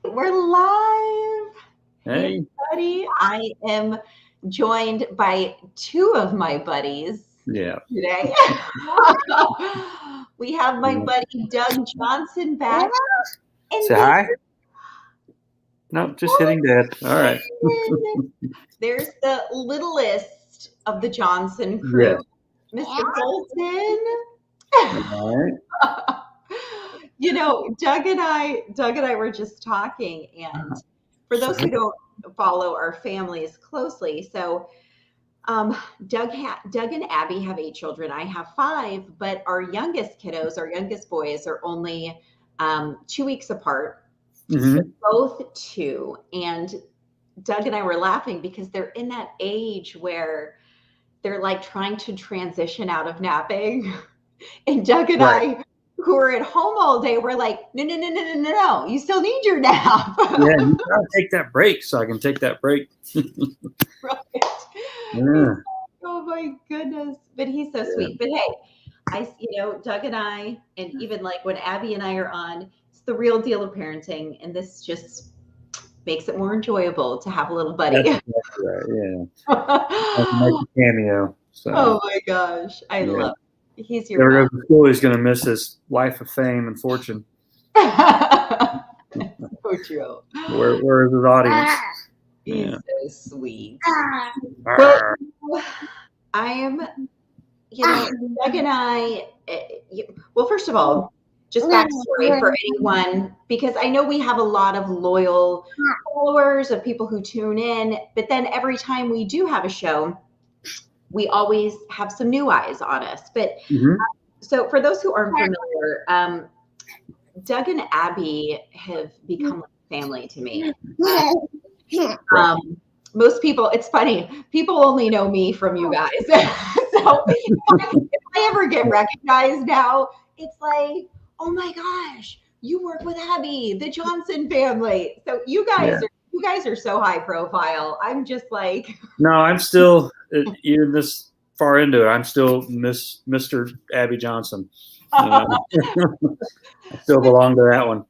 We're live. Hey, Hey, everybody. I am joined by two of my buddies yeah. today. We have my buddy Doug Johnson back, and Say hi? No, just hitting that. All right. there's the littlest of the Johnson crew, Yes. Mr. Bolton. All right. Doug and I were just talking, and for those who don't follow our families closely, so Doug and Abby have 8 children. I have 5, but our youngest kiddos, our youngest boys, are only 2 weeks apart. So Mm-hmm. both 2, and Doug and I were laughing because they're in that age where they're like trying to transition out of napping. And Doug and Right. I, who are at home all day, we're like, no, no, no, no, no, no, no. You still need your nap. Yeah, you gotta take that break so I can take that break. Right. Yeah. Oh my goodness. But he's so sweet. But hey, Doug and I, and even like when Abby and I are on, it's the real deal of parenting. And this just makes it more enjoyable to have a little That's buddy. exactly right. Yeah. I can make Oh a cameo. So, my gosh. I yeah. love it. He's your Never best. goes to school. He's going to miss his life of fame and fortune. So true. Where is his audience? He's Yeah. so sweet. Well, Arr. I am, Doug and I, well, first of all, just backstory for anyone, because I know we have a lot of loyal followers of people who tune in, but then every time we do have a show, we always have some new eyes on us. But Mhm. so for those who aren't familiar, Doug and Abby have become like family to me. Right. Um, Most people, it's funny, people only know me from you guys. So if I ever get recognized now, it's like, oh my gosh, you work with Abby, the Johnson family. So Yeah. you guys are so high profile. I'm just like, No, I'm still even this far into it. I'm still Mr. Abby Johnson. You know, I still belong to that one.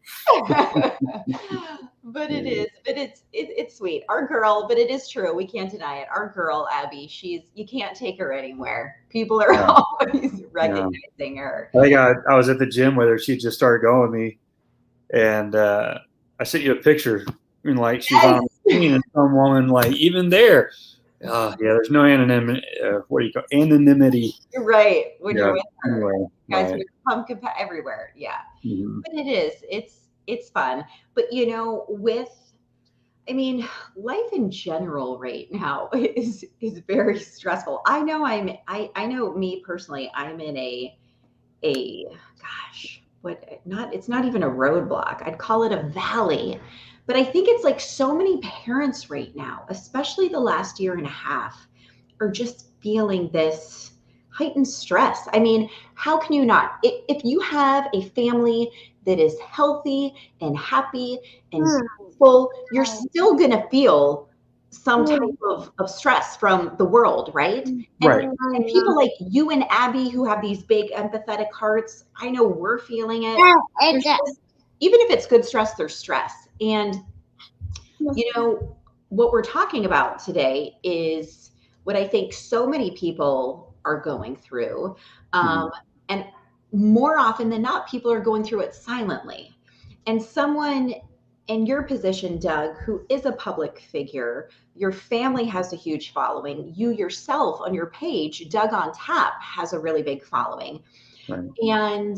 but it Yeah. is, but it's sweet. Our girl, but it is true. We can't deny it. Our girl, Abby, you can't take her anywhere. People are No, always no. recognizing her. I think I was at the gym with her. She just started going with me, and I sent you a picture. And like she's on Yes. the screen, and some woman like even there. Yeah, there's no anonymity. What do you call anonymity? You're right. When you're Yeah. with her, Anyway, guys, right. we pumpkin pie everywhere. Yeah. Mhm. But it is. It's fun. But I mean, life in general right now is very stressful. I know me personally, I'm in a gosh, what not it's not even a roadblock. I'd call it a valley. But I think it's like so many parents right now, especially the last year and a half, are just feeling this heightened stress. I mean, how can you not? If you have a family that is healthy and happy and peaceful, you're still going to feel some type of stress from the world, right? Right. And people like you and Abby who have these big empathetic hearts, I know we're feeling it. There's just, even if it's good stress, there's stress. And you know, what we're talking about today is what I think so many people are going through. Mhm. And more often than not, people are going through it silently. And someone in your position, Doug, who is a public figure, your family has a huge following. You yourself on your page, Doug on Tap, has a really big following. Right. And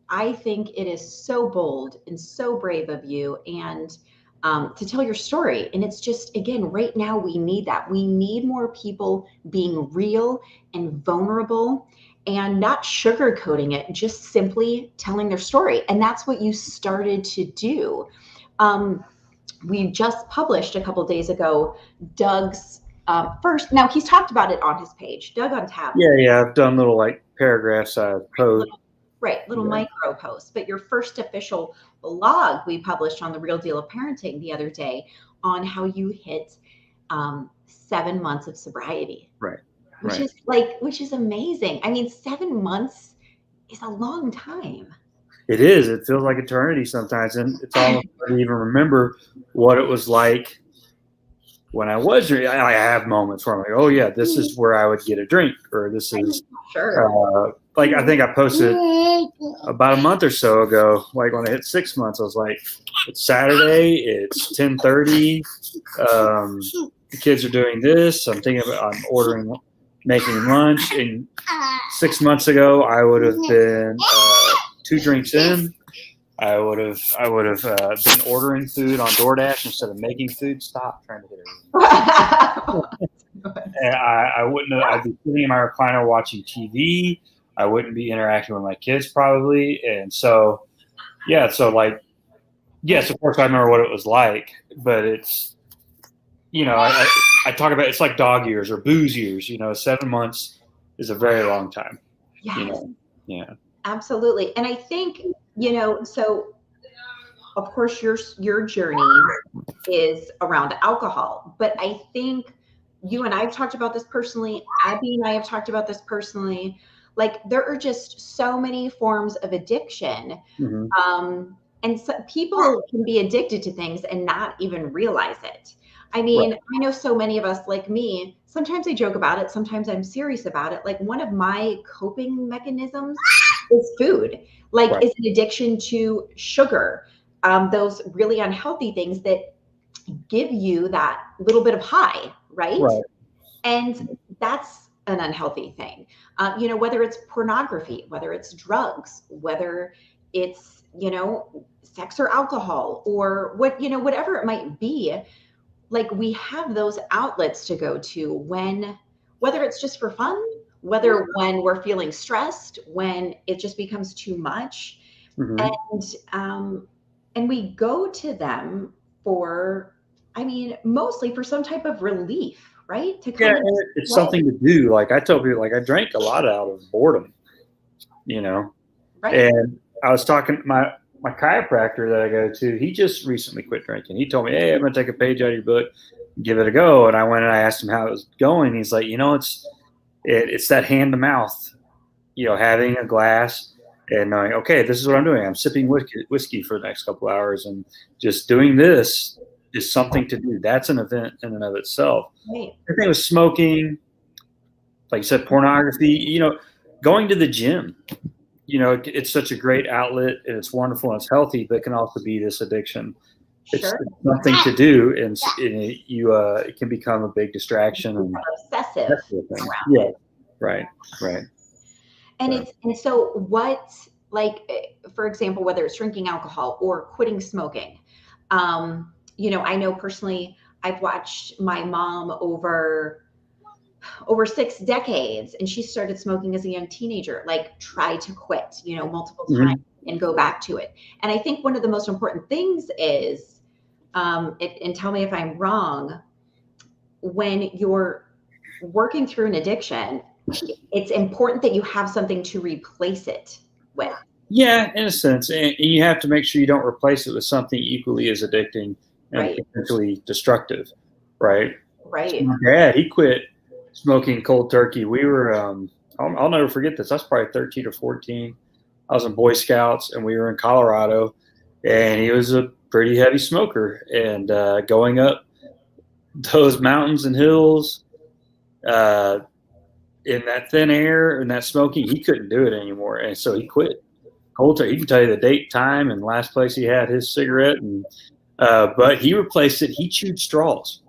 I think it is so bold and so brave of you. And to tell your story. And it's just, again, right now, we need that. We need more people being real and vulnerable and not sugarcoating it, just simply telling their story. And that's what you started to do. Um, we just published a couple days ago Doug's first. Now, he's talked about it on his page, Doug on Tap. Yeah, yeah. I've done little like paragraphs I post. Right, little Yeah. micro posts. But your first official blog we published on the Real Deal of Parenting the other day on how you hit 7 months of sobriety, Right. which is amazing. I mean, 7 months is a long time. It is. It feels like eternity sometimes, and it's almost hard to even remember what it was like when I was drinking. I have moments where I'm like, oh yeah, this is where I would get a drink, or this is Sure. like I think I posted about a month or so ago. Like when I hit 6 months, I was like, it's Saturday, it's 10:30. The kids are doing this. I'm thinking about making lunch. And 6 months ago, I would have been 2 drinks in. I would have been ordering food on DoorDash instead of making food. Stop trying to hit it. And I wouldn't have. I'd be sitting in my recliner watching TV. I wouldn't be interacting with my kids probably. And so, yeah. So like, yes, of course I remember what it was like, but it's, I talk about it's like dog years or booze years. 7 months is a very long time. Yes. Yeah. Absolutely. And I think, so of course your journey is around alcohol, but I think you and I have talked about this personally. Abby and I have talked about this personally. Like there are just so many forms of addiction. Mm-hmm. And so people can be addicted to things and not even realize it. I mean, Right. I know so many of us like me, sometimes I joke about it. Sometimes I'm serious about it. Like one of my coping mechanisms is food, like Right. it's an addiction to sugar, those really unhealthy things that give you that little bit of high, right? Right. And that's an unhealthy thing. Whether it's pornography, whether it's drugs, whether it's, sex or alcohol or whatever it might be, like we have those outlets to go to whether it's just for fun, whether when we're feeling stressed, when it just becomes too much. Mm-hmm. And we go to them for, mostly for some type of relief, right? To Yeah, kind of and it's something to do. Like I tell people, like I drank a lot out of boredom, right. And I was talking my chiropractor that I go to. He just recently quit drinking. He told me, "Hey, I'm going to take a page out of your book, give it a go." And I went and I asked him how it was going. He's like, it's that hand to mouth, having a glass and knowing, okay, this is what I'm doing. I'm sipping whiskey for the next couple hours, and just doing this is something to do. That's an event in and of itself. Right. The thing with smoking, like you said, pornography, going to the gym, it's such a great outlet and it's wonderful and it's healthy, but it can also be this addiction. It's Sure. something to do, and it can become a big distraction and Obsessive that sort of thing. around Yeah, it. right. And so what, like, for example, whether it's drinking alcohol or quitting smoking, I know personally, I've watched my mom over 6 decades, and she started smoking as a young teenager, like try to quit, multiple Mm-hmm. times and go back to it. And I think one of the most important things is, and tell me if I'm wrong, when you're working through an addiction, it's important that you have something to replace it with. Yeah, in a sense, and you have to make sure you don't replace it with something equally as addicting and Right. potentially destructive, right? Right. My dad, he quit smoking cold turkey. We were, I'll never forget this. I was probably 13 or 14. I was in Boy Scouts, and we were in Colorado, and he was a pretty heavy smoker. And going up those mountains and hills in that thin air and that smoky, he couldn't do it anymore, and so he quit cold turkey. He can tell you the date, time, and last place he had his cigarette, and but he replaced it. He chewed straws.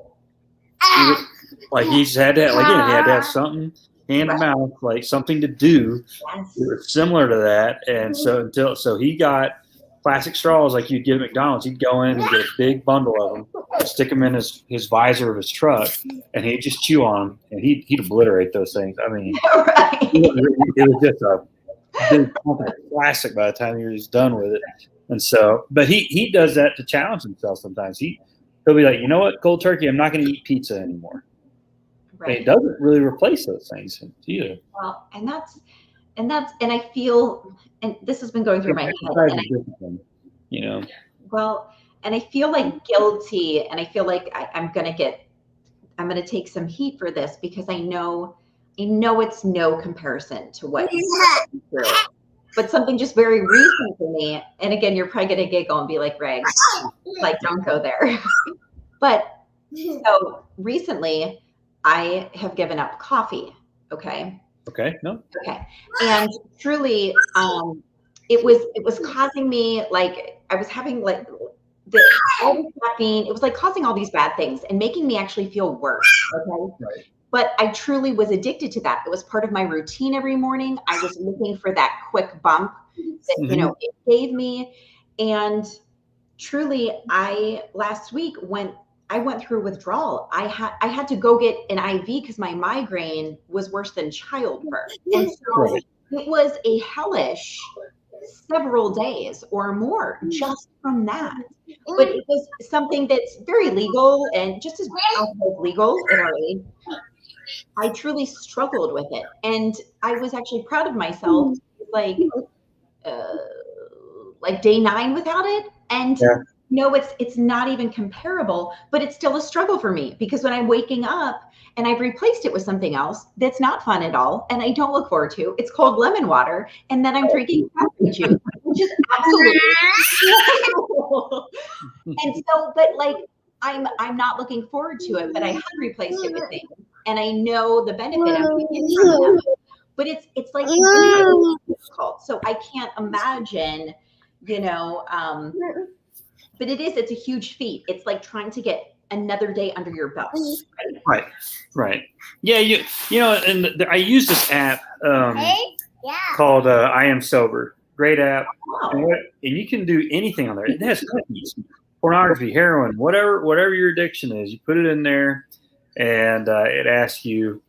He had to, again, he had to have something hand to mouth, like something to do. Yes. It was similar to that, and so he got plastic straws like you'd get at McDonald's. He'd go in and get a big bundle of them, stick them in his visor of his truck, and he'd just chew on them, and he'd obliterate those things. I mean, Right. it was just a big classic by the time he was done with it. And so, but he does that to challenge himself sometimes. He'll be like, you know what, cold turkey, I'm not going to eat pizza anymore. Right. It doesn't really replace those things either. Well, and I feel, and this has been going through my head, and well, and I feel like guilty, and I feel like I'm going to take some heat for this, because I know it's no comparison to what you're going through. but something just very recent for me. And again, you're probably going to giggle and be like, Reg, like, don't go there. But so recently I have given up coffee. Okay. Okay. No. Okay. And truly, it was causing me, like, I was having like all the caffeine. It was like causing all these bad things and making me actually feel worse. Okay. Right. But I truly was addicted to that. It was part of my routine every morning. I was looking for that quick bump that, it gave me. And truly, last week when I went through withdrawal, I had to go get an IV because my migraine was worse than childbirth. And so it was a hellish several days or more just from that. But it was something that's very legal, and just as legal at our age. I truly struggled with it, and I was actually proud of myself, like day 9 without it. And it's not even comparable, but it's still a struggle for me, because when I'm waking up and I've replaced it with something else that's not fun at all and I don't look forward to, it's called lemon water, and then I'm drinking coffee juice, which is absolutely and so, but like, I'm not looking forward to it, but I had replaced it with things, and I know the benefit I'm getting from them. But it's like difficult. So I can't imagine, but it's a huge feat. It's like trying to get another day under your belt. Right. Yeah, and I use this app called I Am Sober. Great app. Wow. And you can do anything on there. It has cookies, pornography, heroin, whatever your addiction is. You put it in there, and it asks you,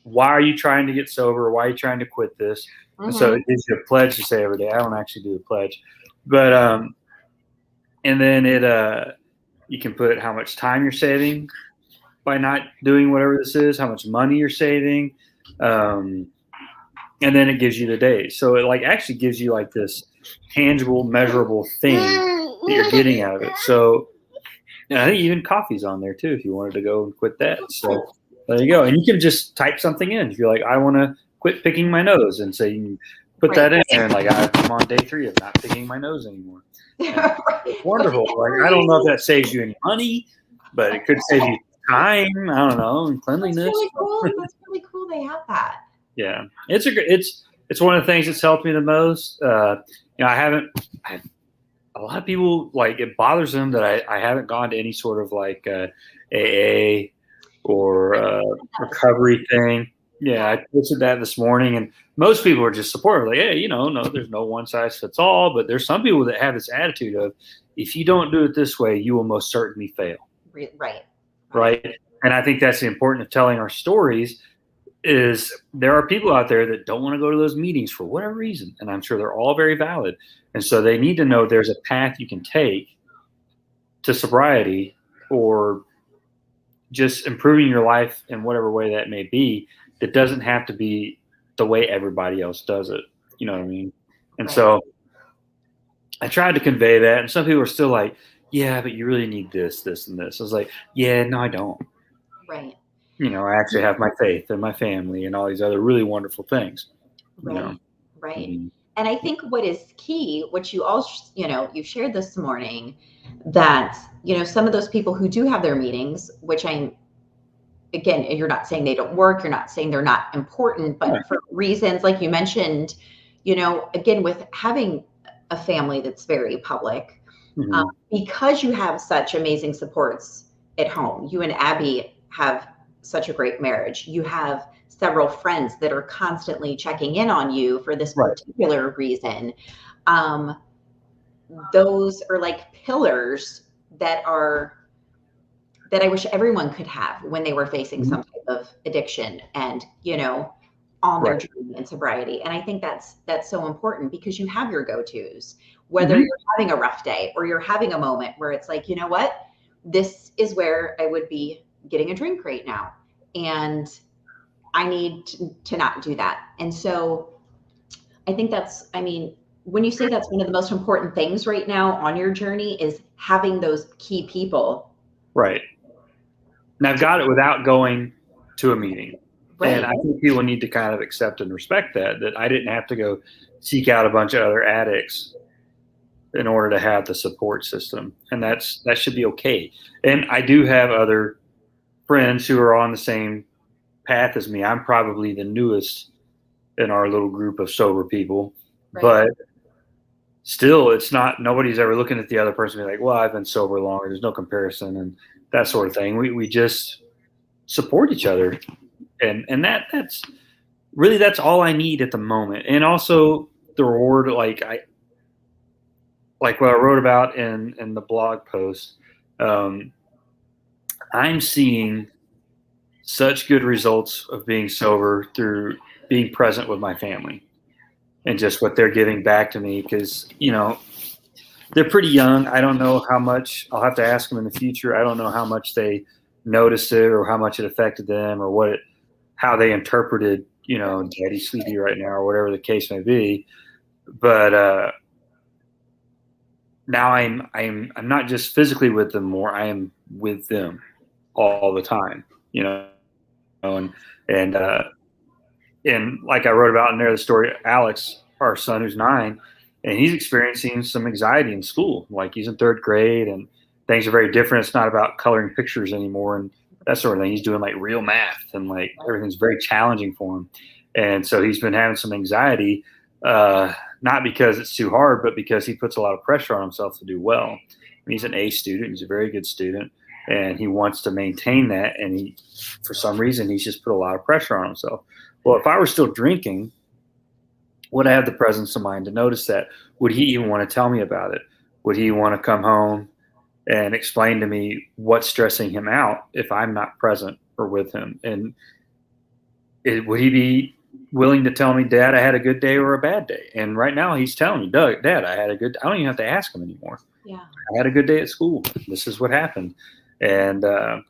why are you trying to get sober? Why are you trying to quit this? And so it gives you a pledge to say every day. I don't actually do a pledge, but and then you can put how much time you're saving by not doing whatever this is, how much money you're saving, and then it gives you the days. So it like actually gives you like this tangible, measurable thing that you're getting out of it. So I think even coffee's on there too if you wanted to go and quit that. So there you go. And you can just type something in. If you're like, I want to quit picking my nose, and say you put that in there, and like, I'm on day 3 of not picking my nose anymore. It's wonderful. Like, I don't know if that saves you any money, but it could save you time. I don't know, and cleanliness. That's really cool. That's really cool. They have that. Yeah, it's one of the things that's helped me the most. A lot of people, like, it bothers them that I haven't gone to any sort of like AA or recovery thing. Yeah, I posted that this morning, and most people are just supportive. Like, hey, no, there's no one size fits all, but there's some people that have this attitude of, if you don't do it this way, you will most certainly fail. Right. And I think that's the importance of telling our stories. Is there are people out there that don't want to go to those meetings for whatever reason, and I'm sure they're all very valid. And so they need to know there's a path you can take to sobriety, or just improving your life in whatever way that may be, that doesn't have to be the way everybody else does it. You know what I mean? And so I tried to convey that, and some people are still like, yeah, but you really need this, this, and this. I was like, yeah, no, I don't. Right. I actually have my faith and my family and all these other really wonderful things. Right. Mm-hmm. And I think what is key, which you all, you shared this morning, that, some of those people who do have their meetings, which again, you're not saying they don't work, you're not saying they're not important, but for reasons like you mentioned, again, with having a family that's very public, because you have such amazing supports at home. You and Abby have such a great marriage. You have several friends that are constantly checking in on you for this particular reason. Those are like pillars that I wish everyone could have when they were facing some type of addiction and, on their journey in sobriety. And I think that's so important, because you have your go-tos, whether you're having a rough day or you're having a moment where it's like, you know what, this is where I would be getting a drink right now, and I need to not do that. And so I think when you say that's one of the most important things right now on your journey, is having those key people. Right. And I've got it without going to a meeting. And I think people need to kind of accept and respect that I didn't have to go seek out a bunch of other addicts in order to have the support system. And that should be okay. And I do have other friends who are on the same path as me. I'm probably the newest in our little group of sober people, but still, it's not, nobody's ever looking at the other person and be like, well, I've been sober longer. There's no comparison and that sort of thing. We just support each other. And that's really, that's all I need at the moment. And also the reward, like what I wrote about in the blog post, I'm seeing such good results of being sober through being present with my family and just what they're giving back to me. Because, they're pretty young. I don't know how much, I'll have to ask them in the future. I don't know how much they noticed it or how much it affected them or how they interpreted, daddy sleepy right now or whatever the case may be. But now I'm not just physically with them more. I am with them all the time, and like I wrote about in there, the story, Alex, our son who's 9, and he's experiencing some anxiety in school. Like he's in 3rd grade and things are very different. It's not about coloring pictures anymore and that sort of thing. He's doing like real math and like everything's very challenging for him. And so he's been having some anxiety, not because it's too hard, but because he puts a lot of pressure on himself to do well. And he's an A student. He's a very good student and he wants to maintain that. And for some reason, he's just put a lot of pressure on himself. Well, if I were still drinking, would I have the presence of mind to notice that? Would he even want to tell me about it? Would he want to come home and explain to me what's stressing him out if I'm not present or with him? And would he be willing to tell me, Dad, I had a good day or a bad day? And right now he's telling me, Dad, I don't even have to ask him anymore. Yeah. I had a good day at school. This is what happened. And, I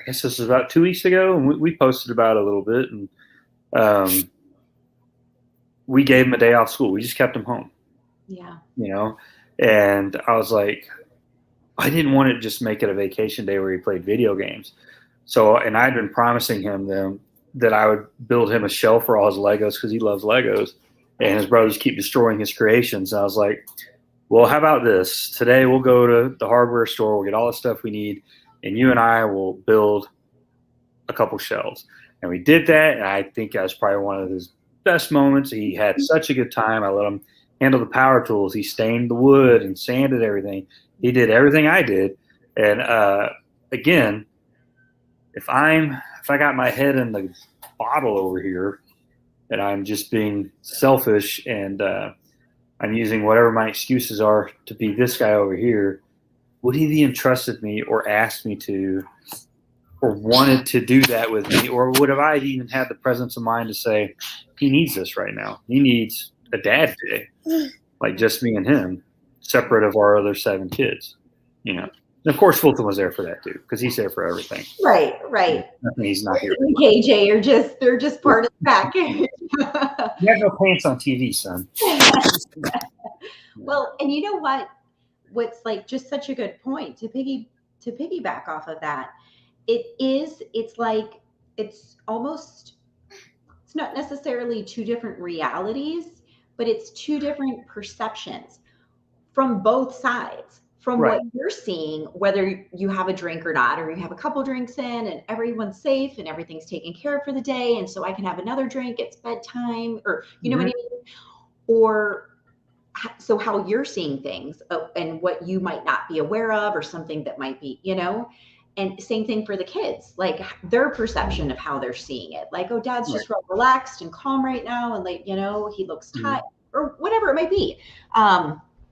guess this was about 2 weeks ago and we posted about it a little bit and, we gave him a day off school. We just kept him home. Yeah. And I was like, I didn't want to just make it a vacation day where he played video games. So, and I'd been promising him then that I would build him a shelf for all his Legos because he loves Legos and his brothers keep destroying his creations. And I was like, well, how about this? Today we'll go to the hardware store. We'll get all the stuff we need and you and I will build a couple shelves. And we did that. And I think that was probably one of his best moments. He had such a good time. I let him handle the power tools. He stained the wood and sanded everything. He did everything I did. And again, if I got my head in the bottle over here and I'm just being selfish and I'm using whatever my excuses are to be this guy over here, would he have entrusted me or asked me to or wanted to do that with me? Or would have I even had the presence of mind to say, he needs this right now. He needs a dad day, like just me and him, separate of our other 7 kids, And of course, Fulton was there for that too, because he's there for everything. Right. He's not here. KJ they're just part of the package. You have no pants on TV, son. Well, and you know what? What's like just such a good point to piggyback off of that. It's not necessarily 2 different realities, but it's 2 different perceptions from both sides. From what you're seeing, whether you have a drink or not, or you have a couple drinks in and everyone's safe and everything's taken care of for the day. And so I can have another drink, it's bedtime, or you know what I mean? Or so how you're seeing things and what you might not be aware of or something that might be, and same thing for the kids, like their perception of how they're seeing it. Like, oh, Dad's just real relaxed and calm right now. And like, he looks tired or whatever it might be.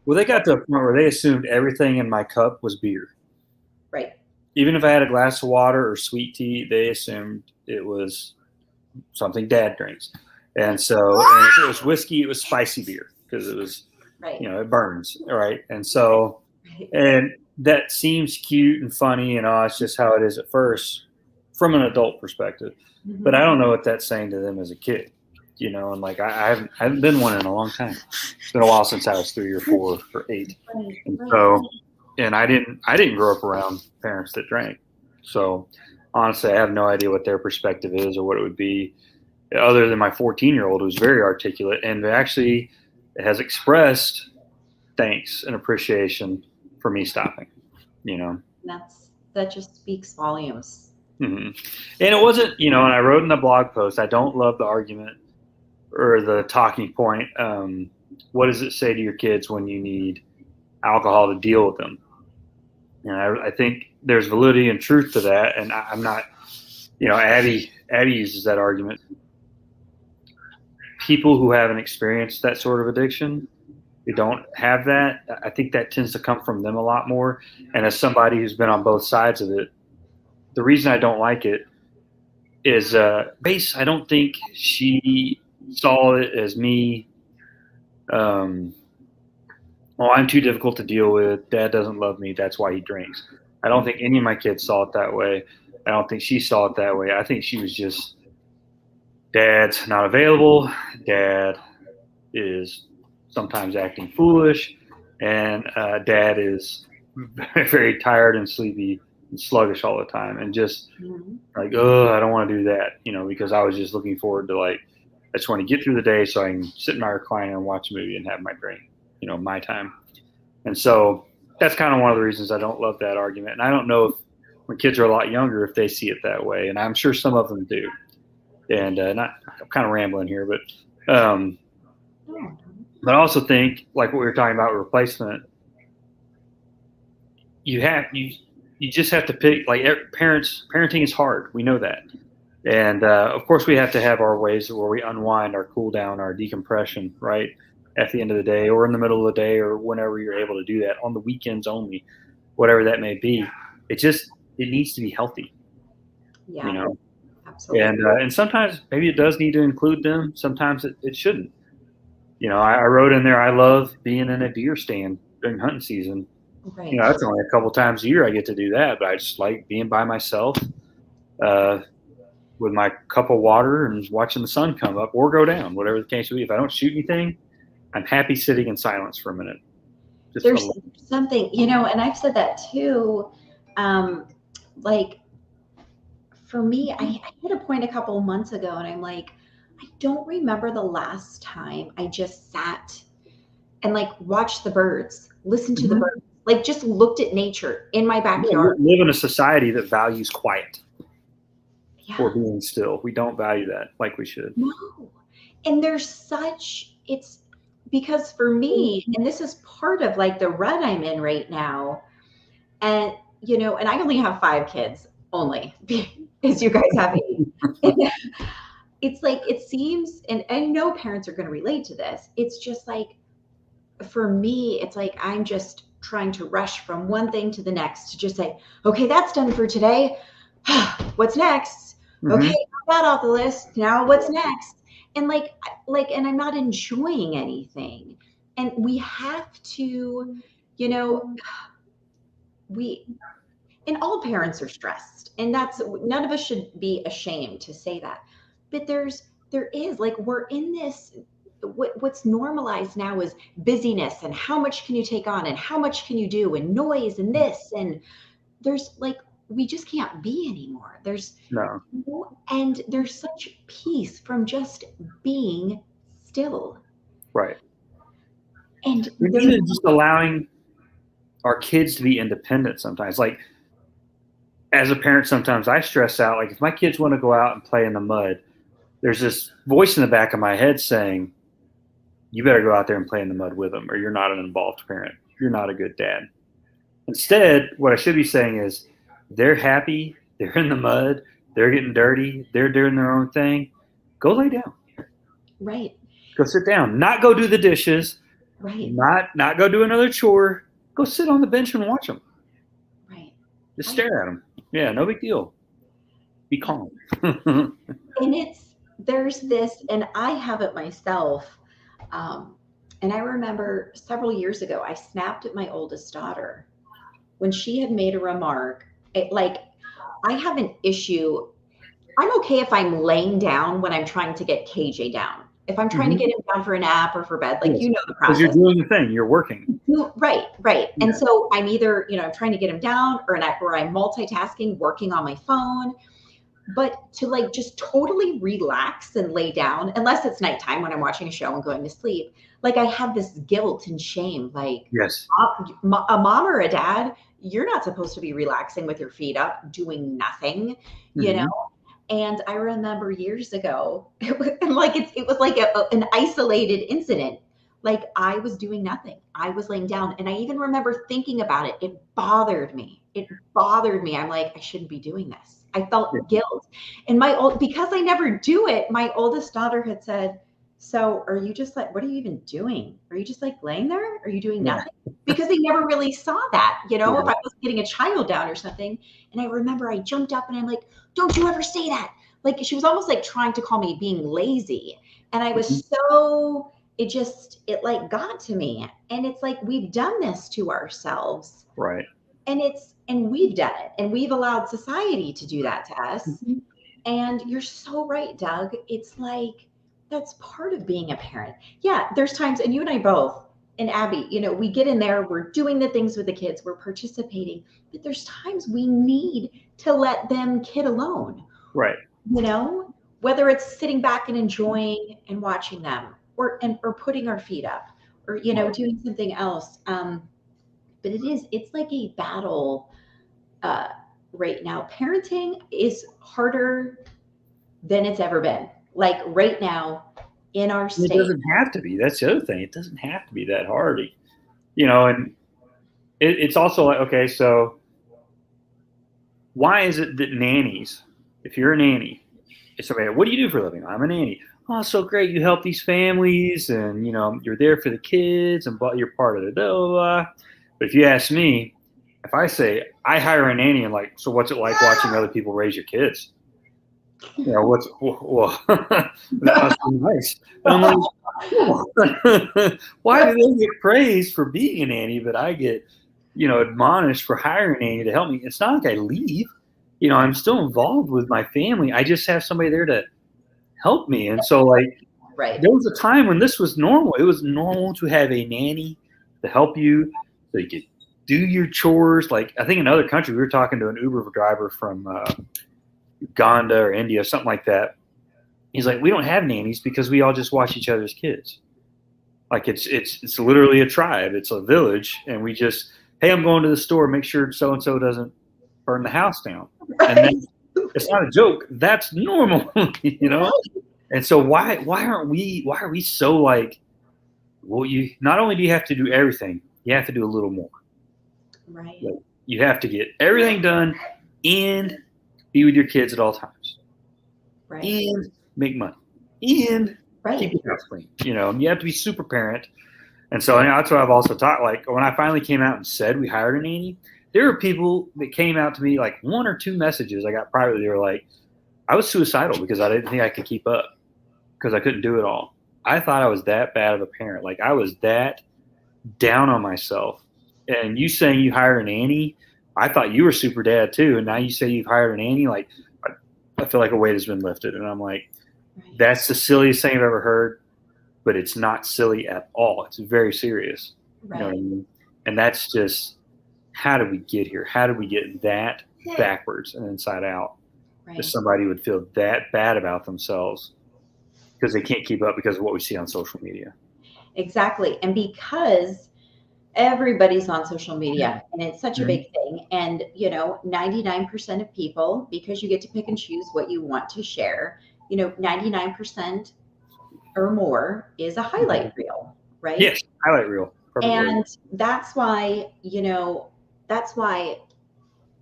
Well, they got to a point where they assumed everything in my cup was beer. Right. Even if I had a glass of water or sweet tea, they assumed it was something Dad drinks. And so, and if it was whiskey, it was spicy beer because it was, it burns. Right. And so, and that seems cute and funny and it's just how it is at first from an adult perspective. Mm-hmm. But I don't know what that's saying to them as a kid. And like I haven't been one in a long time. It's been a while since I was 3 or 4 or 8. And so, and I didn't grow up around parents that drank. So honestly, I have no idea what their perspective is or what it would be, other than my 14-year-old who's very articulate and actually has expressed thanks and appreciation for me stopping, you know. That just speaks volumes. And it wasn't, and I wrote in the blog post, I don't love the argument or the talking point. What does it say to your kids when you need alcohol to deal with them? And I think there's validity and truth to that. And I'm not, Abby uses that argument. People who haven't experienced that sort of addiction, they don't have that. I think that tends to come from them a lot more. And as somebody who's been on both sides of it, the reason I don't like it is I don't think she saw it as me. I'm too difficult to deal with. Dad doesn't love me. That's why he drinks. I don't think any of my kids saw it that way. I don't think she saw it that way. I think she was just, Dad's not available. Dad is sometimes acting foolish. And Dad is very, very tired and sleepy and sluggish all the time. And just like, oh, I don't want to do that, because I was just looking forward to, like, I just want to get through the day so I can sit in my recliner and watch a movie and have my drink, my time. And so that's kind of one of the reasons I don't love that argument. And I don't know if when kids are a lot younger, if they see it that way. And I'm sure some of them do. And I'm kind of rambling here, but I also think, like what we were talking about with replacement, you just have to pick, like, parenting is hard. We know that. And of course we have to have our ways where we unwind, our cool down, our decompression, right? At the end of the day or in the middle of the day or whenever you're able to do that, on the weekends only, whatever that may be. It needs to be healthy. Yeah, absolutely. And sometimes maybe it does need to include them. Sometimes it shouldn't. I wrote in there, I love being in a deer stand during hunting season. Right. That's only a couple times a year I get to do that, but I just like being by myself with my cup of water and watching the sun come up or go down, whatever the case may be. If I don't shoot anything, I'm happy sitting in silence for a minute. There's something, and I've said that too. Like, for me, I hit a point a couple of months ago and I'm like, I don't remember the last time I just sat and, like, watched the birds, listened to the birds, like, just looked at nature in my backyard. We live in a society that values quiet or being still. We don't value that like we should. No. And it's because for me, and this is part of, like, the rut I'm in right now, and and I only have 5 kids only, because you guys have 8. It's like, it seems, and I know parents are going to relate to this. It's just like, for me, it's like I'm just trying to rush from one thing to the next to just say, okay, that's done for today. What's next? Okay, got that off the list. Now what's next? And and I'm not enjoying anything. And we have to, and all parents are stressed, and none of us should be ashamed to say that. But there is, like, we're in this, what's normalized now is busyness and how much can you take on and how much can you do and noise and this, and there's, like, we just can't be anymore. And there's such peace from just being still. Right. And even just allowing our kids to be independent sometimes. Like, as a parent, sometimes I stress out. Like, if my kids want to go out and play in the mud, there's this voice in the back of my head saying, you better go out there and play in the mud with them, or you're not an involved parent. You're not a good dad. Instead, what I should be saying is, they're happy. They're in the mud. They're getting dirty. They're doing their own thing. Go lay down. Right. Go sit down. Not go do the dishes. Right. Not go do another chore. Go sit on the bench and watch them. Right. Just stare at them. Yeah, no big deal. Be calm. And there's this, and I have it myself. And I remember several years ago, I snapped at my oldest daughter when she had made a remark. I have an issue. I'm okay if I'm laying down when I'm trying to get KJ down. If I'm trying to get him down for a nap or for bed, like, Yes. you know the Because you're process. doing the thing, you're working. Right, right. Yeah. And so I'm either, I'm trying to get him down, or I'm multitasking, working on my phone. But to like just totally relax and lay down, unless it's nighttime when I'm watching a show and going to sleep, like I have this guilt and shame, like Yes. a mom or a dad, you're not supposed to be relaxing with your feet up, doing nothing, you know? And I remember years ago, and like it was like an isolated incident. Like I was doing nothing. I was laying down, and I even remember thinking about it. It bothered me. It bothered me. I'm like, I shouldn't be doing this. I Yeah. felt guilt, and because I never do it. My oldest daughter had said, "So, are you just like, what are you even doing? Are you just like laying there? Are you doing Yeah. nothing?" Because they never really saw that, if Yeah. I was getting a child down or something. And I remember I jumped up and I'm like, "Don't you ever say that." Like she was almost like trying to call me being lazy. And I was so, it like got to me. And it's like, we've done this to ourselves. Right. And we've done it. And we've allowed society to do that to us. And you're so right, Doug. It's like, that's part of being a parent. Yeah, there's times, and you and I both, and Abby, we get in there, we're doing the things with the kids, we're participating, but there's times we need to let them kid alone. Right. Whether it's sitting back and enjoying and watching them, or putting our feet up, or doing something else. But it's like a battle right now. Parenting is harder than it's ever been. Like right now in our It state. doesn't have to be. That's the other thing. It doesn't have to be that hard. And it's also like, okay, so why is it that nannies, if you're a nanny, it's okay, what do you do for a living? I'm a nanny. Oh, so great. You help these families and, you're there for the kids and you're part of the blah, blah, blah. But if you ask me, if I say I hire a nanny and like, so what's it like watching other people raise your kids? Well, that must be nice. And I'm like, why do they get praised for being a nanny, but I get, admonished for hiring a nanny to help me? It's not like I leave. I'm still involved with my family. I just have somebody there to help me. And so, like, right. There was a time when this was normal. It was normal to have a nanny to help you so you could do your chores. Like, I think in another country, we were talking to an Uber driver from Uganda or India, something like that. He's like, we don't have nannies because we all just watch each other's kids. Like it's literally a tribe. It's a village, and we just, hey, I'm going to the store. Make sure so and so doesn't burn the house down. Right. And then it's not a joke. That's normal, And so why are we so like? Well, you not only do you have to do everything, you have to do a little more. Right. Like, you have to get everything done and be with your kids at all times. Right. And make money. And right. keep your house clean. And you have to be super parent. And so that's what I've also taught. Like when I finally came out and said we hired a nanny, there were people that came out to me, like 1 or 2 messages I got privately. They were like, I was suicidal because I didn't think I could keep up because I couldn't do it all. I thought I was that bad of a parent. Like I was that down on myself. And you saying you hire a nanny, I thought you were super dad too. And now you say you've hired a nanny, like I feel like a weight has been lifted. And I'm like, right. That's the silliest thing I've ever heard, but it's not silly at all. It's very serious. Right. You know what I mean? And that's just, how did we get here? How did we get that backwards and inside out? Right. That somebody would feel that bad about themselves because they can't keep up because of what we see on social media. Exactly. And because everybody's on social media and it's such a big thing. And, 99% of people, because you get to pick and choose what you want to share, 99% or more is a highlight reel, right? Yes, highlight reel. Perfect. And that's why,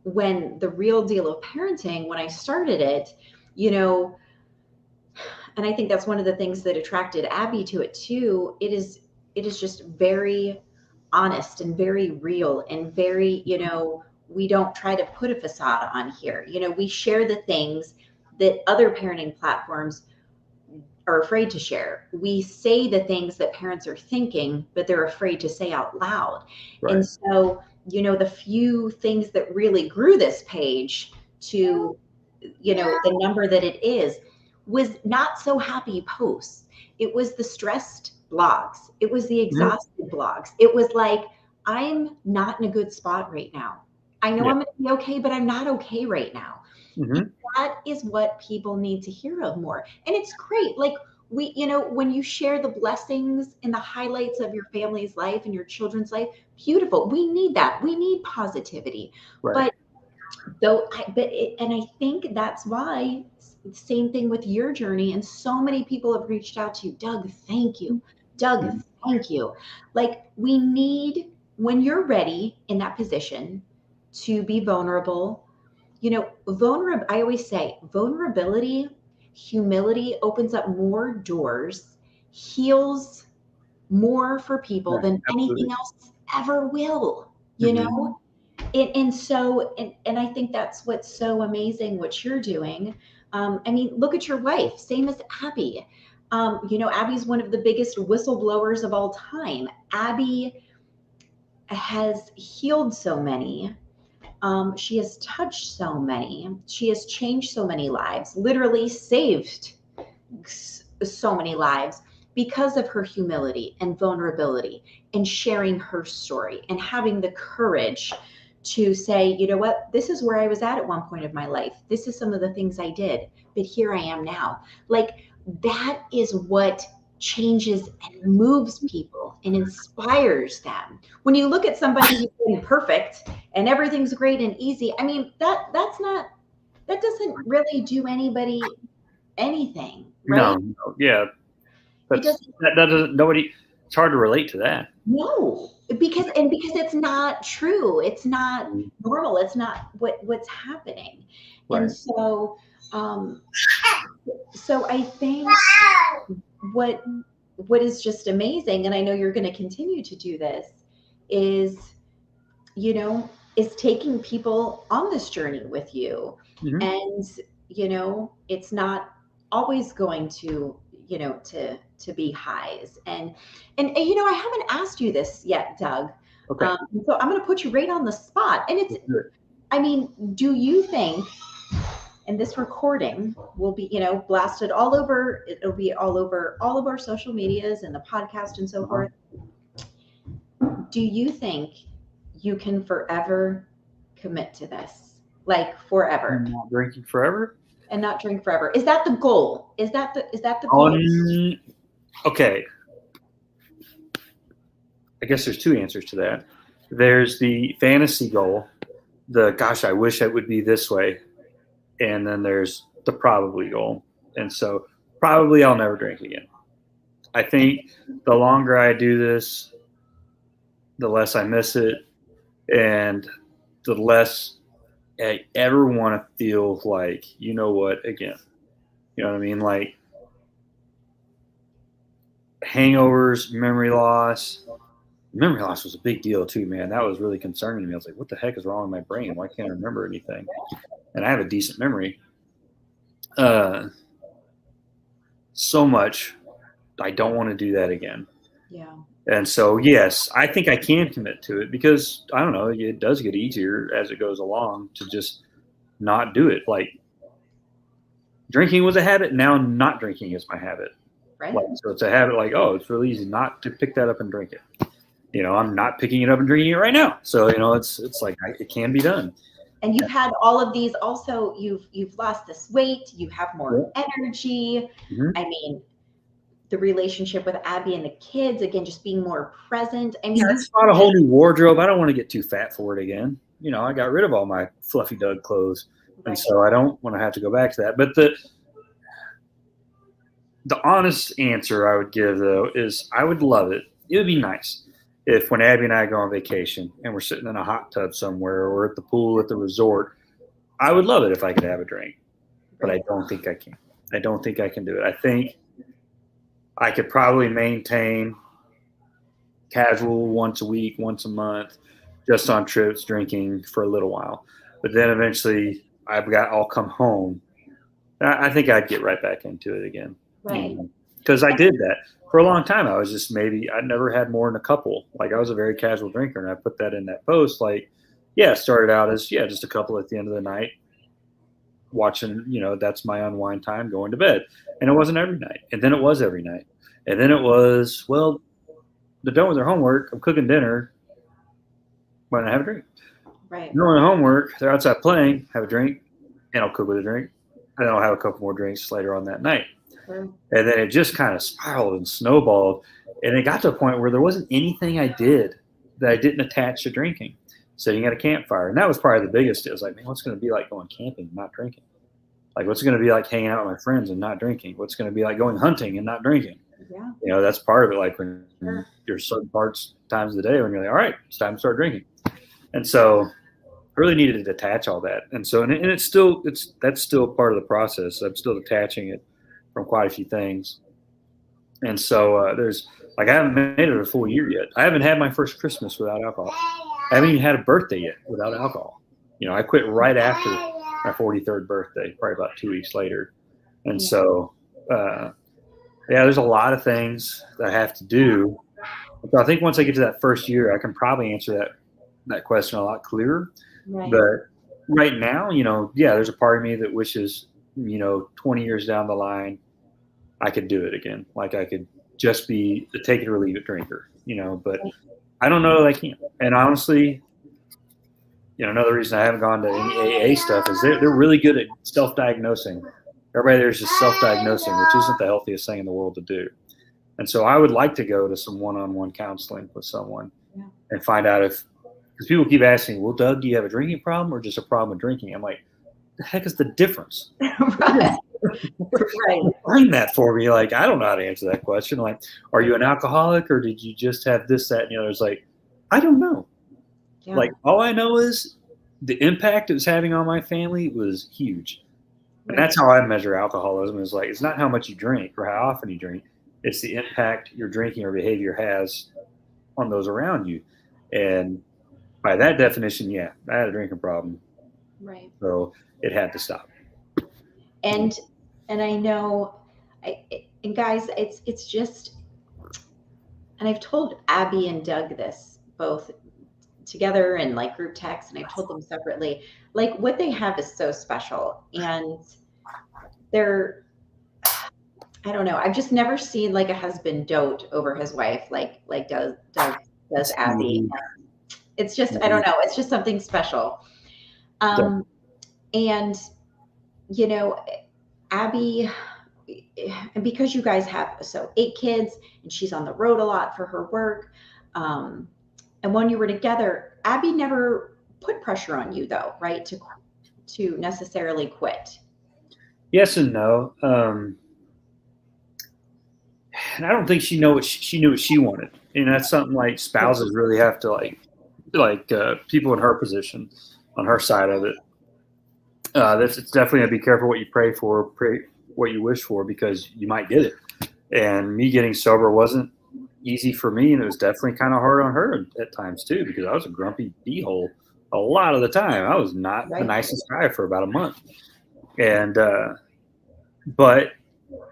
when the real deal of parenting, when I started it, and I think that's one of the things that attracted Abby to it too. It is just very honest and very real and very, we don't try to put a facade on here. We share the things that other parenting platforms are afraid to share. We say the things that parents are thinking, but they're afraid to say out loud. Right. And so, the few things that really grew this page to, the number that it is, was not so happy posts. It was the stressed blogs. It was the Mhm. exhausted blogs. It was like, I'm not in a good spot right now. I know Yeah. I'm going to be okay, but I'm not okay right now. And Hmm. that is what people need to hear of more. And it's great. Like, when you share the blessings and the highlights of your family's life and your children's life, beautiful. We need that. We need positivity. Right. But and I think that's why, same thing with your journey, and so many people have reached out to you. Doug, thank you. Doug, Mhm. thank you. Like, we need, when you're ready in that position to be vulnerable, I always say vulnerability, humility opens up more doors, heals more for people Right. than Absolutely. anything else ever will, you Hmm. know? And I think that's what's so amazing what you're doing. I mean, look at your wife, same as Abby. Abby's one of the biggest whistleblowers of all time. Abby has healed so many. She has touched so many. She has changed so many lives, literally saved so many lives because of her humility and vulnerability and sharing her story and having the courage to say, you know what, this is where I was at one point of my life. This is some of the things I did, but here I am now. Like, that is what changes and moves people and inspires them. When you look at somebody who's been perfect and everything's great and easy, I mean, that doesn't really do anybody anything, right? No. Yeah. It doesn't. That doesn't, nobody, it's hard to relate to that. No, because it's not true. It's not Mhm. normal. It's not what's happening. And Right. um, so I think what what is just amazing, and I know you're going to continue to do this, is you know is taking people on this journey with you. Hmm. And it's not always going to to be highs. And I haven't asked you this yet, Doug. Okay. So I'm going to put you right on the spot. And it's, Let's do it. I mean, do you think, and this recording will be blasted all over, it'll be all over all of our social medias and the podcast and so Uh-huh. forth, do you think you can forever commit to this, like forever, I'm not drinking forever. and not drink forever? Is that the goal? Is that the goal? On Okay, I guess there's two answers to that. There's the fantasy goal, the gosh, I wish it would be this way, and then there's the probably goal. And so probably I'll never drink again. I think the longer I do this, the less I miss it, and the less I ever want to feel like, you know what, again. You know what I mean? Like hangovers, memory loss. Memory loss was a big deal too, man. That was really concerning to me. I was like, what the heck is wrong with my brain? Why can't I remember anything? And I have a decent memory. Uh, so much. I don't want to do that again. Yeah. And so, yes, I think I can commit to it because I don't know, it does get easier as it goes along to just not do it. Like drinking was a habit. Now not drinking is my habit. Right. Like, so it's a habit like, oh, it's really easy not to pick that up and drink it. I'm not picking it up and drinking it right now. So, it's like it can be done. And you've had all of these also. You've lost this weight, you have more Yeah. energy. Mm-hmm. I mean, the relationship with Abby and the kids, again, just being more present. I Yeah, mean, it's not a whole new wardrobe. I don't want to get too fat for it again. I got rid of all my fluffy Doug clothes, and right. so I don't want to have to go back to that. But the honest answer I would give though is I would love it. It would be nice if when Abby and I go on vacation and we're sitting in a hot tub somewhere or at the pool at the resort, I would love it if I could have a drink. But I Right. don't think I can. I don't think I can do it. I think I could probably maintain casual once a week, once a month, just on trips drinking for a little while. But then eventually I'll come home. I think I'd get right back into it again. Right. Because I did that for a long time. I was just I never had more than a couple. Like I was a very casual drinker, and I put that in that post. Like, yeah, it started out as just a couple at the end of the night. watching, that's my unwind time, going to bed. And it wasn't every night. And then it was every night. And then it was, well, they're done with their homework. I'm cooking dinner. Why don't I have a drink? Right. They're doing homework. They're outside playing. Have a drink, and I'll cook with a drink. And then I'll have a couple more drinks later on that night. Sure. And then it just kind of spiraled and snowballed. And it got to a point where there wasn't anything I did that I didn't attach to drinking. Sitting at a campfire. And that was probably the biggest. It was like, man, what's going to be like going camping and not drinking? Like, what's it going to be like hanging out with my friends and not drinking? What's going to be like going hunting and not drinking? Yeah. That's part of it. Like when there's certain times of the day when you're like, all right, it's time to start drinking. And so I really needed to detach all that. And so, and that's still part of the process. I'm still detaching it from quite a few things. And so I haven't made it a full year yet. I haven't had my first Christmas without alcohol. I haven't even had a birthday yet without alcohol. I quit right after my 43rd birthday, probably about 2 weeks later. And so, there's a lot of things that I have to do. So I think once I get to that first year, I can probably answer that question a lot clearer. Right. But right now, there's a part of me that wishes, 20 years down the line, I could do it again. Like I could just be the take it or leave it drinker, but I don't know that I can. And honestly, another reason I haven't gone to any AA stuff is they're really good at self-diagnosing. Everybody there's just self-diagnosing, which isn't the healthiest thing in the world to do. And so I would like to go to some one-on-one counseling with someone and find out because people keep asking, well, Doug, do you have a drinking problem or just a problem with drinking? I'm like, the heck is the difference? Right. Right. Explain that for me. Like, I don't know how to answer that question. Like, are you an alcoholic or did you just have this, that, and the other? It's like, I don't know. Yeah. Like, all I know is the impact it was having on my family was huge. And that's how I measure alcoholism is like, it's not how much you drink or how often you drink. It's the impact your drinking or behavior has on those around you. And by that definition, I had a drinking problem. Right. So it had to stop. And I know, and guys, it's just, and I've told Abby and Doug this both together in like group text, and I've told them separately, like what they have is so special. And I don't know. I've just never seen like a husband dote over his wife like does Abby. It's just, I don't know. It's just something special. And Abby, and because you guys have 8 kids and she's on the road a lot for her work. And when you were together, Abby never put pressure on you though, right? To necessarily quit. Yes and no. And I don't think she knew what she wanted. That's something like spouses really have to like people in her position on her side of it. It's definitely gonna be careful what you pray what you wish for, because you might get it. And me getting sober wasn't easy for me, and it was definitely kind of hard on her at times too, because I was a grumpy b-hole a lot of the time. I was not the nicest guy for about a month. And but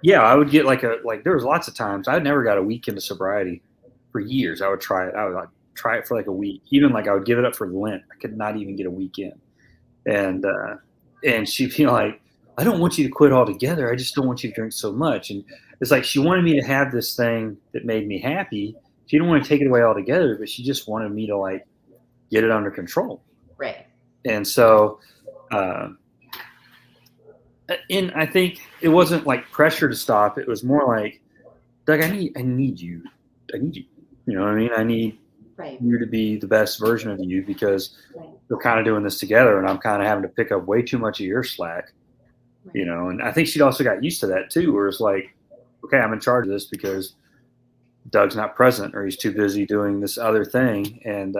I would get there was lots of times I never got a week into sobriety for years. I would try it. I would try it for like a week. Even I would give it up for Lent. I could not even get a week in. And she'd be like, I don't want you to quit altogether. I just don't want you to drink so much. And it's like she wanted me to have this thing that made me happy. She didn't want to take it away altogether, but she just wanted me to get it under control. Right. And so, and I think it wasn't like pressure to stop. It was more like, Doug, I need you. You know what I mean? I need you to be the best version of you, because we're kind of doing this together, and I'm kind of having to pick up way too much of your slack. And I think she'd also got used to that too, where it's like, okay, I'm in charge of this because Doug's not present or he's too busy doing this other thing. And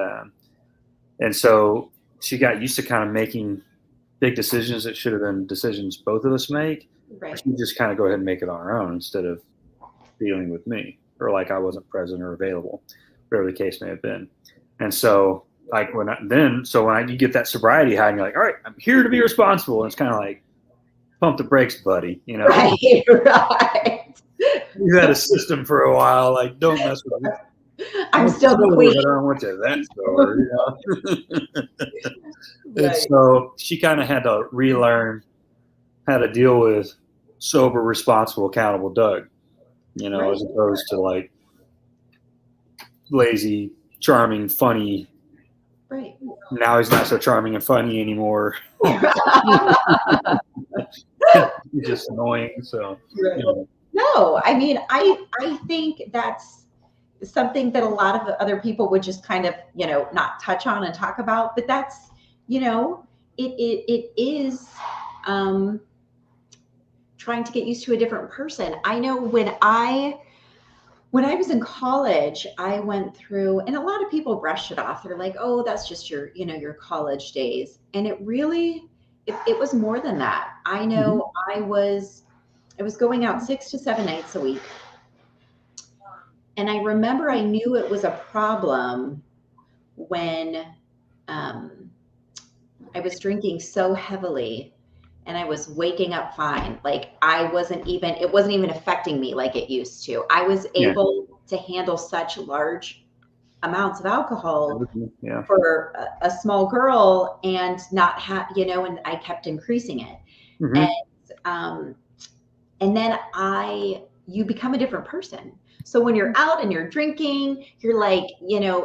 so she got used to kind of making big decisions that should have been decisions both of us make. Right. She just kind of go ahead and make it on her own instead of dealing with me, or like I wasn't present or available, whatever the case may have been. And so when you get that sobriety high and you're like, all right, I'm here to be responsible. And it's kind of like, pump the brakes, buddy. Right. You had a system for a while. Like, don't mess with me. I'm still the queen. I don't want you that store. And so she kind of had to relearn how to deal with sober, responsible, accountable Doug, Right. as opposed to like lazy, charming, funny. Right. Now he's not so charming and funny anymore. He's just annoying. So, Right. No, I mean, I think that's something that a lot of other people would just kind of, not touch on and talk about, but that's, it is trying to get used to a different person. I know when I was in college, I went through, and a lot of people brush it off. They're like, "Oh, that's just your college days." And it really, it was more than that. I know I was going out 6 to 7 nights a week. And I remember I knew it was a problem when I was drinking so heavily and I was waking up fine. Like it wasn't even affecting me like it used to. I was able to handle such large amounts of alcohol for a small girl and not have, and I kept increasing it. And then you become a different person. So when you're out and you're drinking, you're like,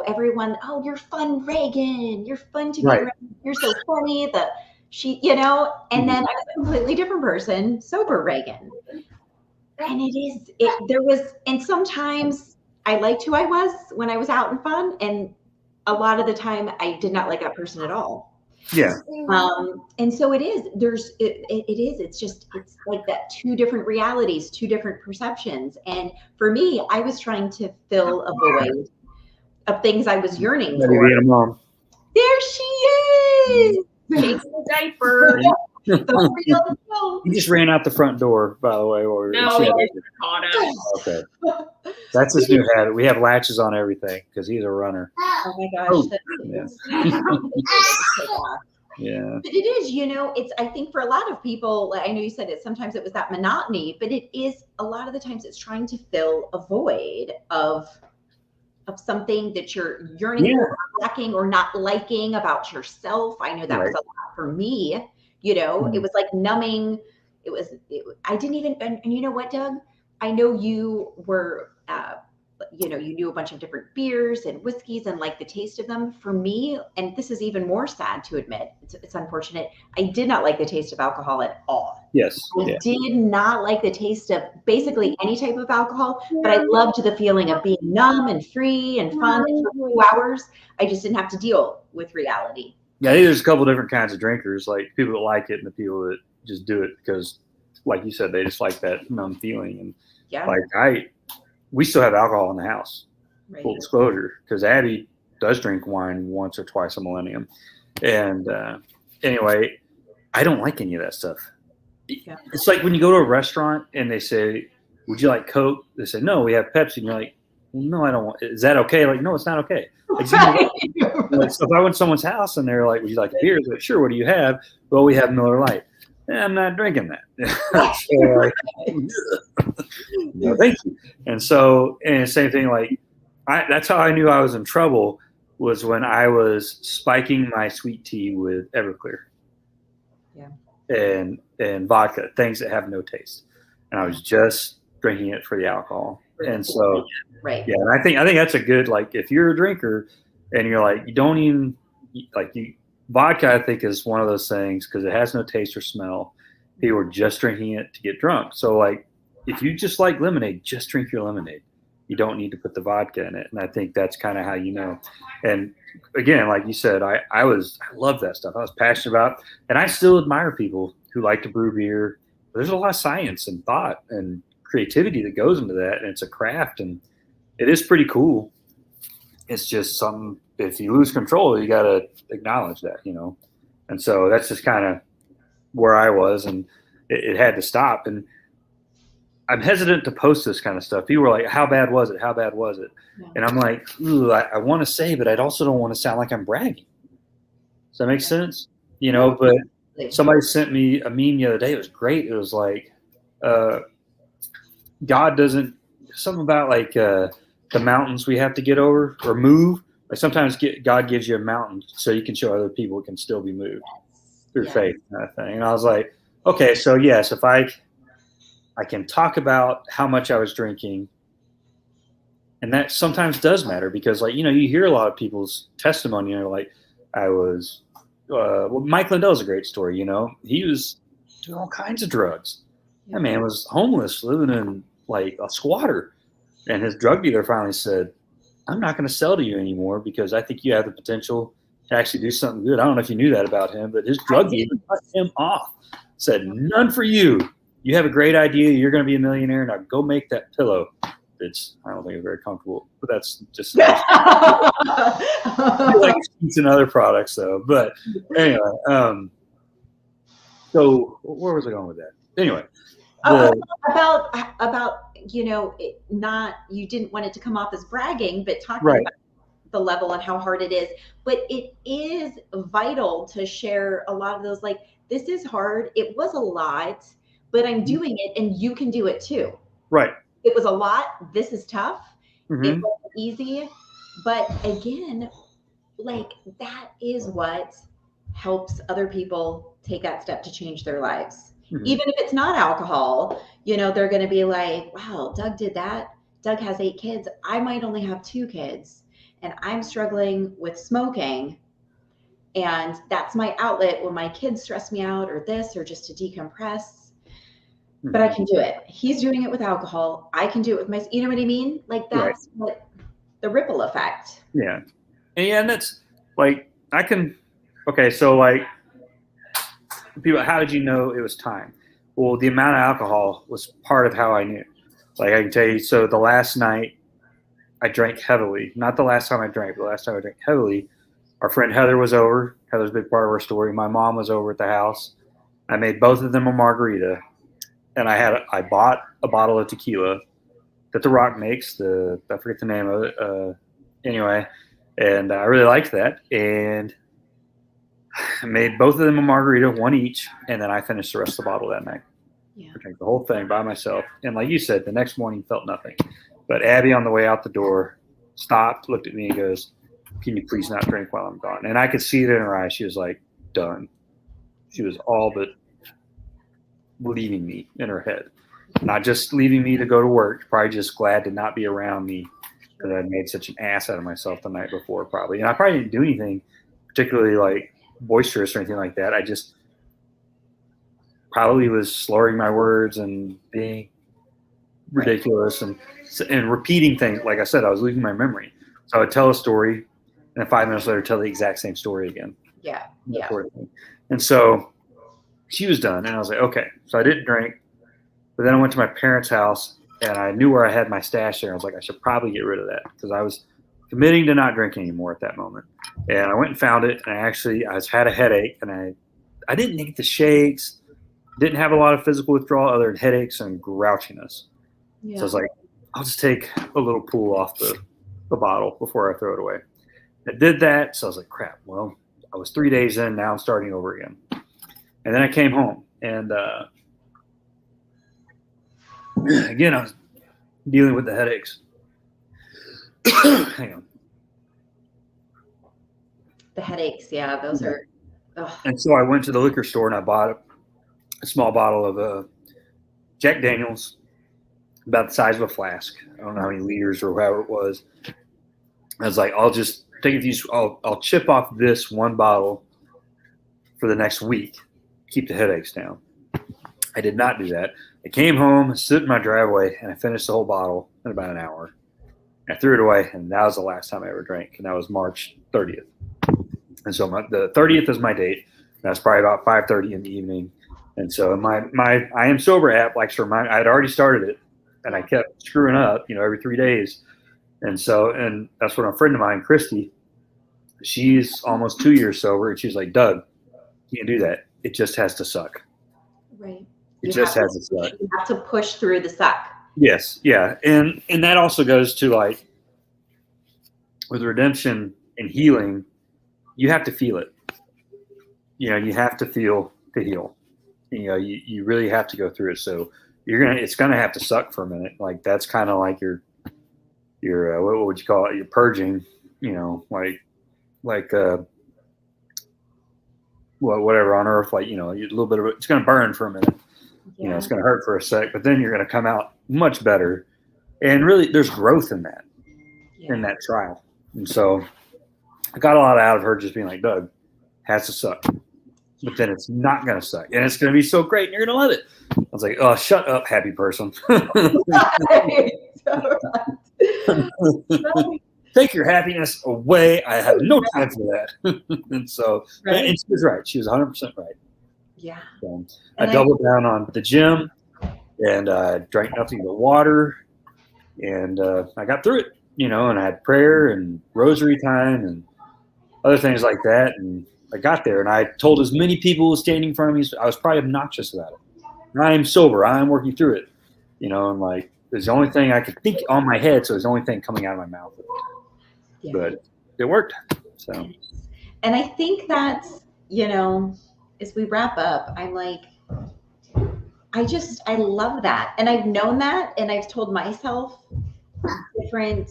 everyone, "Oh, you're fun, Regan. You're fun to be around. You're so funny." And then I was a completely different person, sober Regan. And and sometimes I liked who I was when I was out and fun. And a lot of the time I did not like that person at all. Yeah. And so it's like that, two different realities, two different perceptions. And for me, I was trying to fill a void of things I was yearning for. There she is. Changing the diaper. He just ran out the front door, by the way. No, he just caught up. Okay. That's his new habit. We have latches on everything because he's a runner. Oh my gosh. Yeah. But it is, I think for a lot of people, I know you said it, sometimes it was that monotony, but it is a lot of the times it's trying to fill a void of something that you're yearning for, lacking, or not liking about yourself. I know that was a lot for me. It was like numbing. I didn't even, and you know what, Doug? I know you were, you knew a bunch of different beers and whiskeys and like the taste of them. For me, and this is even more sad to admit, it's unfortunate, I did not like the taste of alcohol at all. Yes. I did not like the taste of basically any type of alcohol, but I loved the feeling of being numb and free and fun for 2 hours. I just didn't have to deal with reality. Yeah, I think there's a couple different kinds of drinkers, like people that like it and the people that just do it because, like you said, they just like that numb feeling. And we still have alcohol in the house, full disclosure, because Abby does drink wine once or twice a millennium. And anyway, I don't like any of that stuff. Yeah. It's like when you go to a restaurant and they say, "Would you like Coke?" They say, "No, we have Pepsi." And you're like, "Well, no, I don't want." Is that okay? Like, no, it's not okay. Like, so if I went to someone's house and they're like, "Would you like a beer?" Like, "Sure. What do you have?" "Well, we have Miller Lite." I'm not drinking that. No, thank you. And the same thing, like that's how I knew I was in trouble, was when I was spiking my sweet tea with Everclear. Yeah. And vodka, things that have no taste. And I was just drinking it for the alcohol. And so and I think that's a good, like, if you're a drinker and you're like, you don't even vodka, I think, is one of those things because it has no taste or smell. People are just drinking it to get drunk. So, like, if you just like lemonade, just drink your lemonade. You don't need to put the vodka in it. And I think that's kind of how you know. And again, like you said, I love that stuff. I was passionate about it. And I still admire people who like to brew beer. There's a lot of science and thought and creativity that goes into that. And it's a craft. And it is pretty cool. It's just something, if you lose control, you got to acknowledge that, And so that's just kind of where I was, and it had to stop. And I'm hesitant to post this kind of stuff. People were like, "How bad was it? How bad was it?" Yeah. And I'm like, I want to say, but I also don't want to sound like I'm bragging. Does that make sense? But somebody sent me a meme the other day. It was great. It was like, God doesn't, something about like the mountains we have to get over or move. Like sometimes God gives you a mountain so you can show other people it can still be moved through faith, kind of thing. And I was like, okay, so yes, if I can talk about how much I was drinking, and that sometimes does matter because, like, you hear a lot of people's testimony, like, I was, well, Mike Lindell's a great story, he was doing all kinds of drugs. That man was homeless, living in like a squatter, and his drug dealer finally said, I'm not going to sell to you anymore because I think you have the potential to actually do something good. I don't know if you knew that about him, but his drug dealer cut him off, said, none for you. You have a great idea. You're going to be a millionaire. Now go make that pillow. I don't think it's very comfortable, but that's just like sheets and other products, though. But anyway, so where was I going with that? Anyway, about you didn't want it to come off as bragging, but talking about the level and how hard it is. But it is vital to share a lot of those. Like, this is hard. It was a lot, but I'm doing it, and you can do it too. Right. It was a lot. This is tough. It wasn't easy. But again, like, that is what helps other people take that step to change their lives. Even if it's not alcohol, they're going to be like, wow, Doug did that. Doug has 8 kids. I might only have 2 kids, and I'm struggling with smoking. And that's my outlet when my kids stress me out or this, or just to decompress. But I can do it. He's doing it with alcohol. I can do it with my, you know what I mean? Like, that's what the ripple effect. Yeah. And that's like, okay, so like, people, how did you know it was time? Well, the amount of alcohol was part of how I knew. Like, I can tell you, so the last night I drank heavily. Not the last time I drank, but the last time I drank heavily. Our friend Heather was over. Heather's a big part of our story. My mom was over at the house. I made both of them a margarita. And I bought a bottle of tequila that The Rock makes. I forget the name of it. Anyway, and I really liked that. And I made both of them a margarita, one each, and then I finished the rest of the bottle that night. Yeah. I drank the whole thing by myself. And like you said, the next morning felt nothing. But Abby, on the way out the door, stopped, looked at me, and goes, can you please not drink while I'm gone? And I could see it in her eyes. She was like, done. She was all but leaving me in her head. Not just leaving me to go to work, probably just glad to not be around me because I'd made such an ass out of myself the night before, probably. And I probably didn't do anything particularly like boisterous or anything like that. I just probably was slurring my words and being ridiculous and repeating things. Like I said, I was losing my memory. So I would tell a story, and then 5 minutes later, tell the exact same story again. Yeah. Sort of thing. And so she was done, and I was like, okay. So I didn't drink, but then I went to my parents' house, and I knew where I had my stash there. I was like, I should probably get rid of that because I was committing to not drinking anymore at that moment. And I went and found it, and I had a headache, and I didn't need the shakes, didn't have a lot of physical withdrawal other than headaches and grouchiness. Yeah. So I was like, I'll just take a little pool off the bottle before I throw it away. I did that, so I was like, crap, well, I was 3 days in, now I'm starting over again. And then I came home, and again, I was dealing with the headaches. Hang on. The headaches, yeah, those are. Ugh. And so I went to the liquor store, and I bought a small bottle of Jack Daniels, about the size of a flask. I don't know how many liters or however it was. I was like, I'll just take a few. I'll chip off this one bottle for the next week, keep the headaches down. I did not do that. I came home, stood in my driveway, and I finished the whole bottle in about an hour. I threw it away, and that was the last time I ever drank, and that was March 30th. And so the 30th is my date. That's probably about 5:30 in the evening. And so my I Am Sober app likes to remind. I had already started it, and I kept screwing up, every 3 days. And that's when a friend of mine, Christy, she's almost 2 years sober, and she's like, Doug, you can't do that. It just has to suck. Right. It just has to suck. You have to push through the suck. Yes. Yeah. And that also goes to, like, with redemption and healing, you have to feel it. You have to feel to heal. You really have to go through it. So it's gonna have to suck for a minute. Like, that's kind of like your what would you call it? You're purging. whatever on earth, like, a little bit of it, it's going to burn for a minute. Yeah. It's going to hurt for a sec, but then you're going to come out much better. And really, there's growth in that, in that trial. And so I got a lot out of her just being like, Doug, has to suck. But then it's not going to suck. And it's going to be so great, and you're going to love it. I was like, oh, shut up, happy person. Take your happiness away. I have no time for that. And so, and she was right. She was 100% right. Yeah. So I doubled down on the gym, and I drank nothing but water, and I got through it, and I had prayer and rosary time and other things like that. And I got there, and I told as many people standing in front of me, I was probably obnoxious about it. And I am sober. I am working through it, and like, it's the only thing I could think on my head, so it's the only thing coming out of my mouth. Yeah. But it worked. So, and I think that's, as we wrap up, I'm like, I love that. And I've known that, and I've told myself different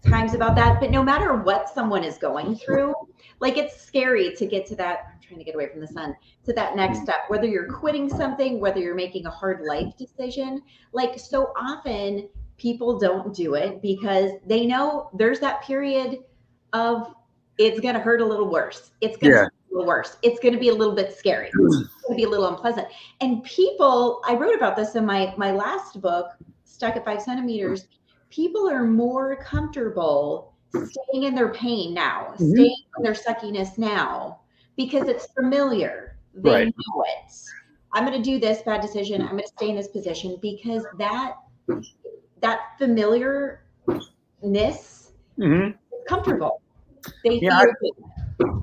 times about that. But no matter what someone is going through, like, it's scary to get to that. I'm trying to get away from the sun, to that next step, whether you're quitting something, whether you're making a hard life decision. Like, so often people don't do it because they know there's that period of, it's going to hurt a little worse. It's going to hurt a little worse. It's going to be a little bit scary. It's going to be a little unpleasant. And people, I wrote about this in my last book, Stuck at 5 centimeters. People are more comfortable staying in their pain now, staying in their suckiness now, because it's familiar. They know it. I'm going to do this bad decision. I'm going to stay in this position because that familiarness is comfortable. They feel good.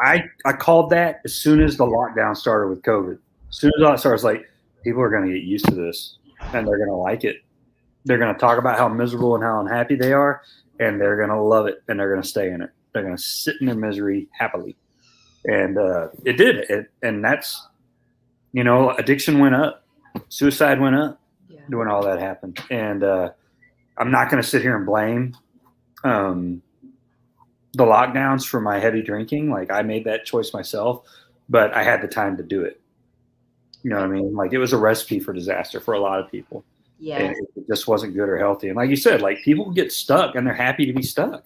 I called that as soon as the lockdown started with COVID. As soon as that started, I was like, people are going to get used to this, and they're going to like it. They're going to talk about how miserable and how unhappy they are, and they're going to love it, and they're going to stay in it. They're going to sit in their misery happily. And it did. And that's, addiction went up. Suicide went up when all that happened. And I'm not going to sit here and blame the lockdowns for my heavy drinking. Like, I made that choice myself, but I had the time to do it. You know what I mean? Like, it was a recipe for disaster for a lot of people. Yeah. And it just wasn't good or healthy. And like you said, like, people get stuck and they're happy to be stuck.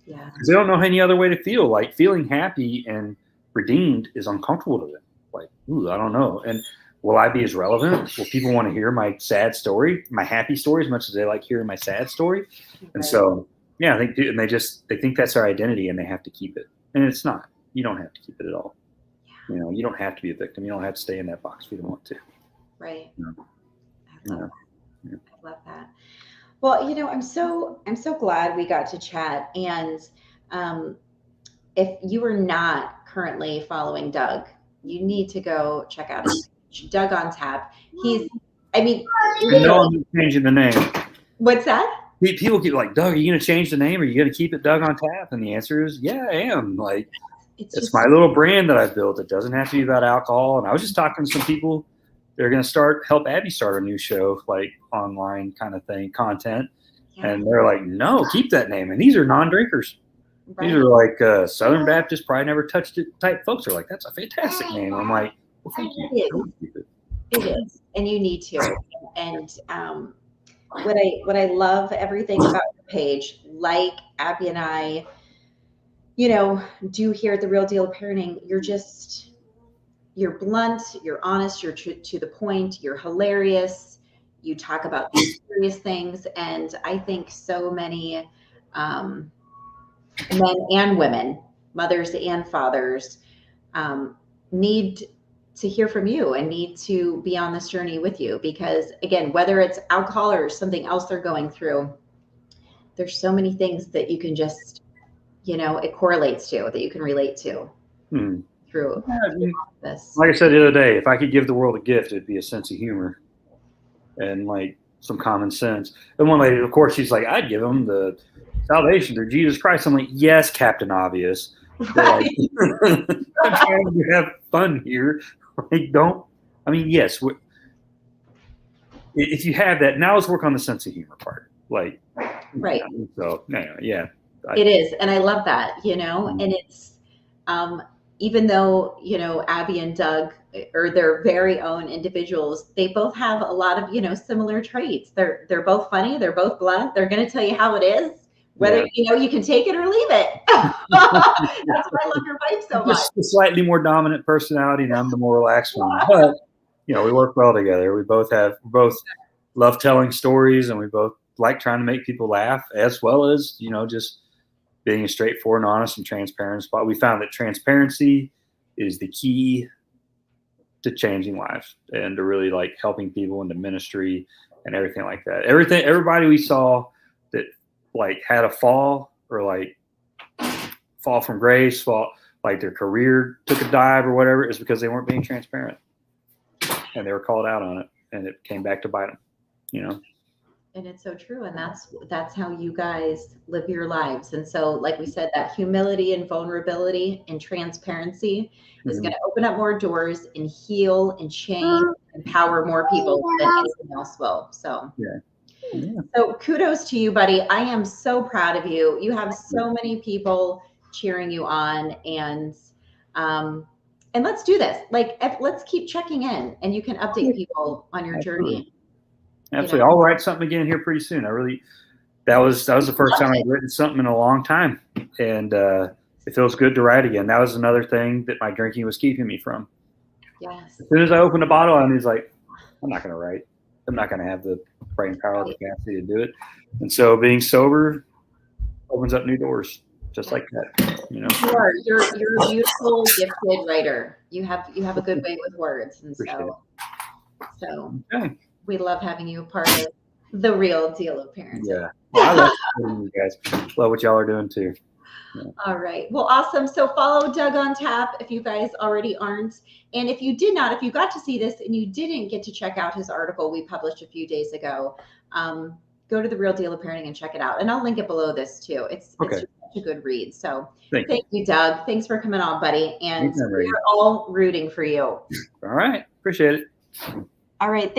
Yeah. Because they don't know any other way to feel. Like, feeling happy and redeemed is uncomfortable to them. Like, ooh, I don't know. And will I be as relevant? Will people want to hear my sad story, my happy story, as much as they like hearing my sad story? Right. And so, yeah, I think, and they think that's our identity, and they have to keep it. And it's not. You don't have to keep it at all. Yeah. You don't have to be a victim. You don't have to stay in that box if you don't want to. Right. I love that. Yeah. I love that. Well, I'm so glad we got to chat. And if you are not currently following Doug, you need to go check out his page, Doug on Tap. I'm changing the name. What's that? People keep like, Doug, are you going to change the name? Or are you going to keep it Doug on Tap? And the answer is, yeah, I am. Like, it's my little brand that I've built. It doesn't have to be about alcohol. And I was just talking to some people. They're going to help Abby start a new show, like online kind of thing, content. Yeah. And they're like, no, keep that name. And these are non-drinkers. Right. These are like Southern Baptist, probably never touched it type folks are like, that's a fantastic name. I'm like, well, thank you. It is. And you need to. And what I love everything about your page, like Abby and I, do here at The Real Deal Parenting, you're blunt, you're honest, you're to the point, you're hilarious. You talk about these serious things. And I think so many men and women, mothers and fathers, need to hear from you and need to be on this journey with you. Because again, whether it's alcohol or something else they're going through, there's so many things that you can just, it correlates to, that you can relate to. Through this. Like I said the other day, if I could give the world a gift, it'd be a sense of humor and like some common sense. And one lady, of course, she's like, I'd give them the salvation through Jesus Christ. I'm like, yes, Captain Obvious. Right. I'm trying to have fun here. Like, yes. If you have that, now let's work on the sense of humor part. Like, right. So, yeah. It is. And I love that, and it's, even though, you know, Abby and Doug are their very own individuals, they both have a lot of, you know, similar traits. They're both funny. They're both blunt. They're going to tell you how it is, whether, Yeah. you know, you can take it or leave it. That's why I love your wife so much. Just a slightly more dominant personality, and I'm the more relaxed one. But you know, we work well together. We both love telling stories, and we both like trying to make people laugh, as well as, you know, just being a straightforward and honest and transparent spot. We found that transparency is the key to changing lives and to really like helping people into ministry and everything like that. Everybody we saw that like had a fall or like fall from grace, like their career took a dive or whatever, is because they weren't being transparent and they were called out on it, and it came back to bite them, you know? And it's so true. And that's how you guys live your lives. And so, like we said, that humility and vulnerability and transparency is going to open up more doors and heal and change, empower more people than anything else will. So, So kudos to you, buddy. I am so proud of you. You have so many people cheering you on, and let's do this. Like, let's keep checking in, and you can update people on your journey. Absolutely. I'll write something again here pretty soon. That was the first time I've written something in a long time. And it feels good to write again. That was another thing that my drinking was keeping me from. Yes. As soon as I opened a bottle, and he's like, I'm not going to write. I'm not going to have the brain power or capacity to do it. And so being sober opens up new doors, just like that. You know, you're a beautiful, gifted writer. You have a good way with words. And so okay. We love having you a part of the real deal of parenting. Yeah. Well, I love you guys. Love what y'all are doing too. Yeah. All right. Well, awesome. So follow Doug on Tap if you guys already aren't. And if you got to see this and you didn't get to check out his article we published a few days ago, go to The Real Deal of Parenting and check it out. And I'll link it below this too. It's just such a good read. So thank you, Doug. Thanks for coming on, buddy. And we're all rooting for you. All right. Appreciate it. All right.